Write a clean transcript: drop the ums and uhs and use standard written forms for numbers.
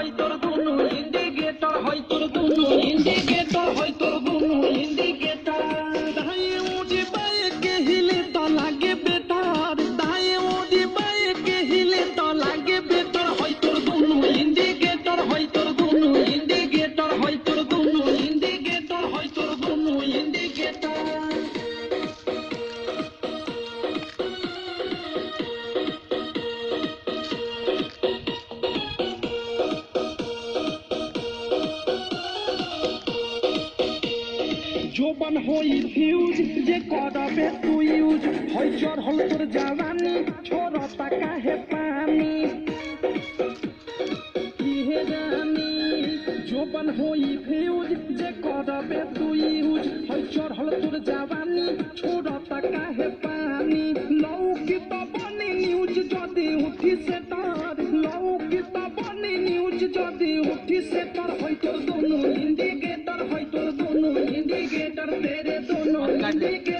হয় তোর দুনু ইন্ডিকেটর হয় তোর দুনু ইন্ডিকেটর হয় তোর দুনু ইন্ডিকেটর দায়ে উজি বাইকে হিলে তো লাগে বেটার দায়ে উজি বাইকে হিলে তো লাগে বেটার হয় তোর দুনু ইন্ডিকেটর হয় তোর দুনু ইন্ডিকেটর হয় তোর দুনু ইন্ডিকেটর হয় তোর দুনু ইন্ডিকেটর জোবান হই ফিউজ যে করবে তুই ইউজ হয় জ্বর হল তোর জাওয়ানি ছোড়তা কাহে পানি কি হে জানি জোবান হই ফিউজ যে করবে তুই ইউজ হয় জ্বর হল তোর জাওয়ানি ছোড়তা কাহে পানি লৌকিত বনি নিউজ যদি উঠি সে তার লৌকিত বনি নিউজ যদি উঠি সে তার হয় তোর দুনু ইন্ডিকেটর হয় তোর দুনু ইন্ডিকেটর তেরে दोनों इंडिकेटर